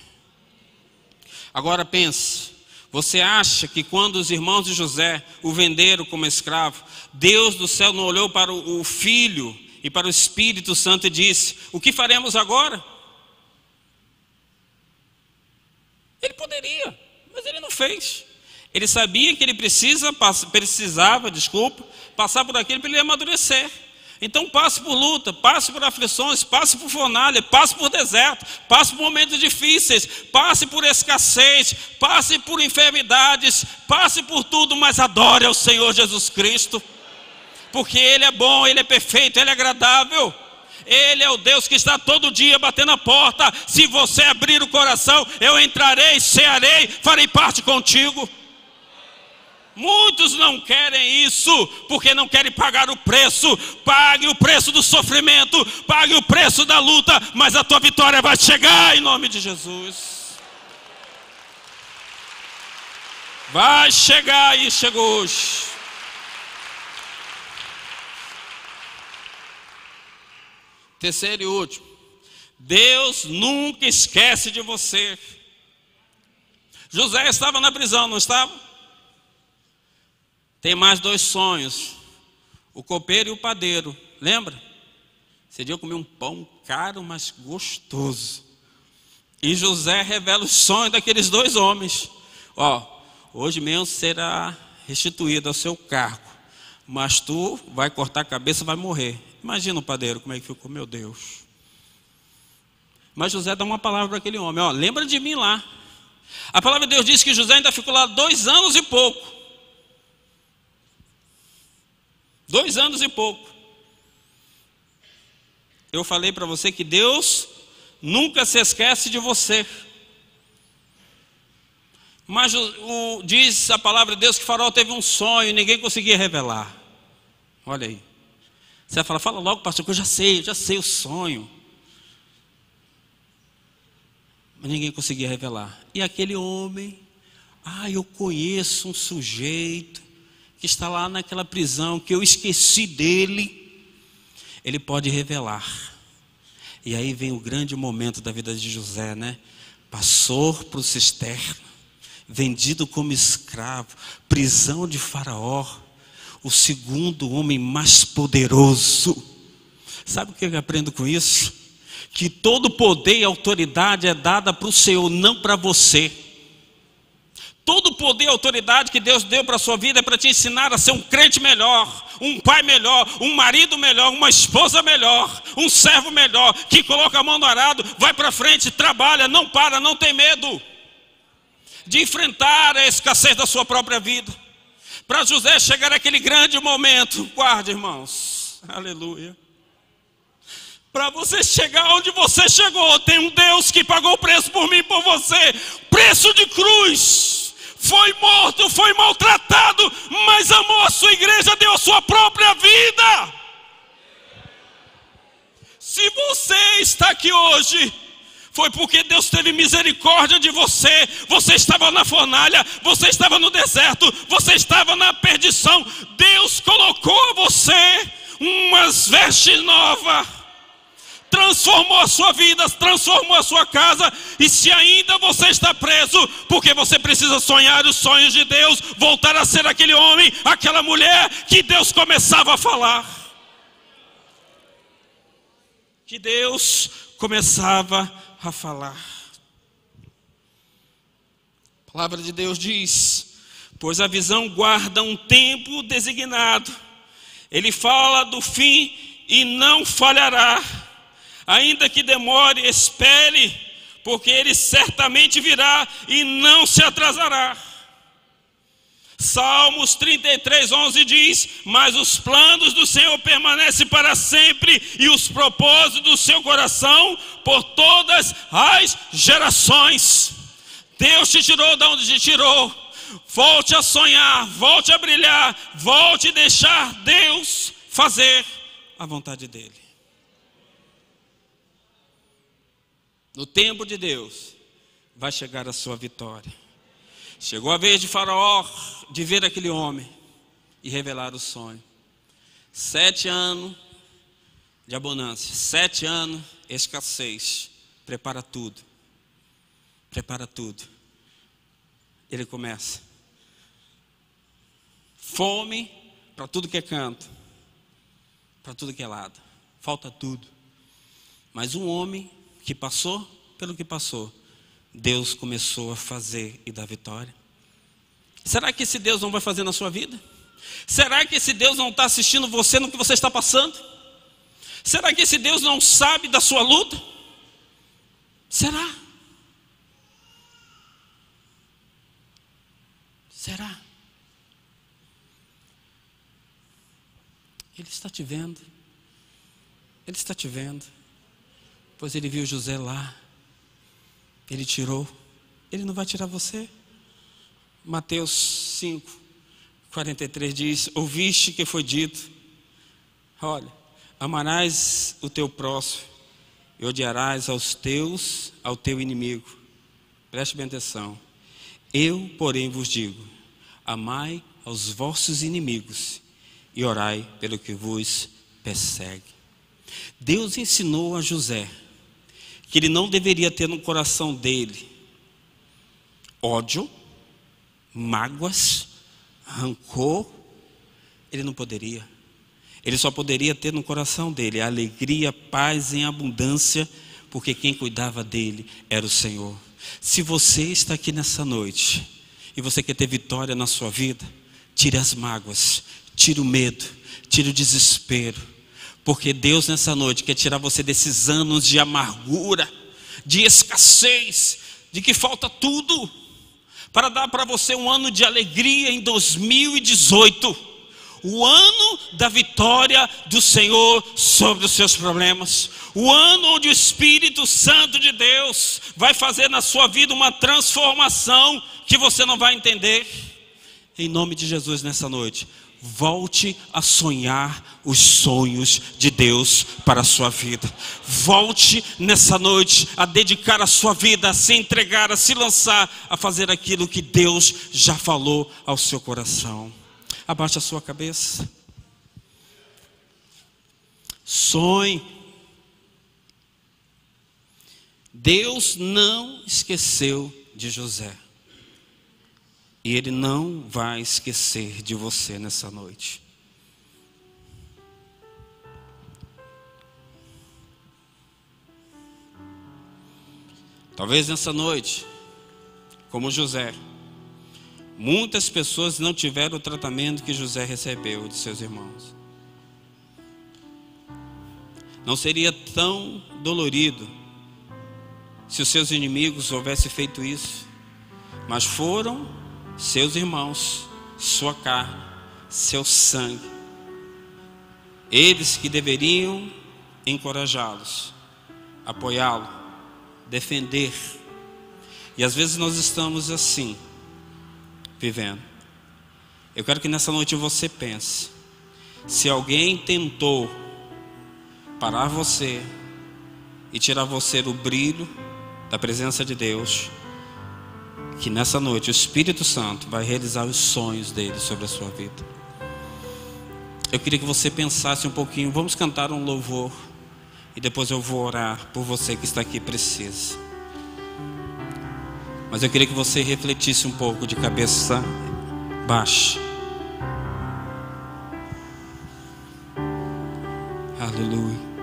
Agora pense, você acha que quando os irmãos de José o venderam como escravo, Deus do céu não olhou para o filho e para o Espírito Santo e disse: o que faremos agora? Ele poderia, mas ele não fez. Ele sabia que ele precisava passar por aquilo para ele amadurecer. Então passe por luta, passe por aflições, passe por fornalha, passe por deserto, passe por momentos difíceis, passe por escassez, passe por enfermidades, passe por tudo, mas adore ao Senhor Jesus Cristo. Porque Ele é bom, Ele é perfeito, Ele é agradável. Ele é o Deus que está todo dia batendo a porta. Se você abrir o coração, eu entrarei, cearei, farei parte contigo. Muitos não querem isso, porque não querem pagar o preço. Pague o preço do sofrimento, pague o preço da luta, mas a tua vitória vai chegar em nome de Jesus. Vai chegar e chegou hoje. Terceiro e último, Deus nunca esquece de você. José estava na prisão, não estava? Tem mais 2 sonhos, o copeiro e o padeiro, lembra? Esse dia eu comi um pão caro, mas gostoso. E José revela os sonhos daqueles 2 homens. Hoje mesmo será restituído ao seu cargo, mas tu vai cortar a cabeça e vai morrer. Imagina o padeiro como é que ficou, meu Deus. Mas José dá uma palavra para aquele homem, lembra de mim lá. A palavra de Deus diz que José ainda ficou lá 2 anos e pouco. 2 anos e pouco. Eu falei para você que Deus nunca se esquece de você. Mas diz a palavra de Deus que Faraó teve um sonho e ninguém conseguia revelar. Olha aí. Você vai falar, fala logo, pastor, que eu já sei o sonho. Mas ninguém conseguia revelar. E aquele homem, eu conheço um sujeito que está lá naquela prisão, que eu esqueci dele, ele pode revelar. E aí vem o grande momento da vida de José, né? Passou para o cisterna, vendido como escravo, prisão de Faraó, o segundo homem mais poderoso. Sabe o que eu aprendo com isso? Que todo poder e autoridade é dada para o Senhor, não para você. Todo poder e autoridade que Deus deu para a sua vida é para te ensinar a ser um crente melhor, um pai melhor, um marido melhor, uma esposa melhor, um servo melhor, que coloca a mão no arado, vai para frente, trabalha, não para, não tem medo de enfrentar a escassez da sua própria vida. Para José chegar naquele grande momento, guarde, irmãos, aleluia. Para você chegar onde você chegou, tem um Deus que pagou o preço por mim e por você, preço de cruz. Foi morto, foi maltratado, mas amou a sua igreja, deu a sua própria vida. Se você está aqui hoje, foi porque Deus teve misericórdia de você. Você estava na fornalha, você estava no deserto, você estava na perdição. Deus colocou a você umas vestes novas, transformou a sua vida, transformou a sua casa. E se ainda você está preso, porque você precisa sonhar os sonhos de Deus, voltar a ser aquele homem, aquela mulher que Deus começava a falar, que Deus começava a falar. A palavra de Deus diz: pois a visão guarda um tempo designado, ele fala do fim e não falhará. Ainda que demore, espere, porque ele certamente virá e não se atrasará. Salmos 33:11 diz: mas os planos do Senhor permanecem para sempre, e os propósitos do seu coração por todas as gerações. Deus te tirou de onde te tirou. Volte a sonhar, volte a brilhar, volte a deixar Deus fazer a vontade dele. No tempo de Deus, vai chegar a sua vitória. Chegou a vez de Faraó de ver aquele homem e revelar o sonho. 7 anos de abundância, 7 anos escassez. Prepara tudo. Prepara tudo. Ele começa. Fome para tudo que é canto, para tudo que é lado. Falta tudo. Mas um homem que passou pelo que passou, Deus começou a fazer e dar vitória. Será que esse Deus não vai fazer na sua vida? Será que esse Deus não está assistindo você no que você está passando? Será que esse Deus não sabe da sua luta? Será? Será? Ele está te vendo. Ele está te vendo. Pois ele viu José lá. Ele tirou. Ele não vai tirar você. Mateus 5. 43 diz: ouviste que foi dito, olha, amarás o teu próximo e odiarás ao teu inimigo. Preste bem atenção. Eu, porém, vos digo: amai aos vossos inimigos e orai pelo que vos persegue. Deus ensinou a José que ele não deveria ter no coração dele ódio, mágoas, rancor. Ele não poderia. Ele só poderia ter no coração dele alegria, paz em abundância, porque quem cuidava dele era o Senhor. Se você está aqui nessa noite e você quer ter vitória na sua vida, tire as mágoas, tire o medo, tire o desespero, porque Deus nessa noite quer tirar você desses anos de amargura, de escassez, de que falta tudo, para dar para você um ano de alegria em 2018, o ano da vitória do Senhor sobre os seus problemas, o ano onde o Espírito Santo de Deus vai fazer na sua vida uma transformação que você não vai entender. Em nome de Jesus, nessa noite, volte a sonhar os sonhos de Deus para a sua vida. Volte nessa noite a dedicar a sua vida, a se entregar, a se lançar, a fazer aquilo que Deus já falou ao seu coração. Abaixe a sua cabeça. Sonhe. Deus não esqueceu de José. E Ele não vai esquecer de você nessa noite. Talvez nessa noite, como José, muitas pessoas não tiveram o tratamento que José recebeu de seus irmãos. Não seria tão dolorido se os seus inimigos houvessem feito isso, mas foram seus irmãos, sua carne, seu sangue. Eles que deveriam encorajá-los, apoiá-lo, defender. E às vezes nós estamos assim, vivendo. Eu quero que nessa noite você pense: se alguém tentou parar você e tirar você do brilho da presença de Deus, que nessa noite o Espírito Santo vai realizar os sonhos dele sobre a sua vida. Eu queria que você pensasse um pouquinho. Vamos cantar um louvor e depois eu vou orar por você que está aqui precisa. Mas eu queria que você refletisse um pouco de cabeça baixa. Aleluia.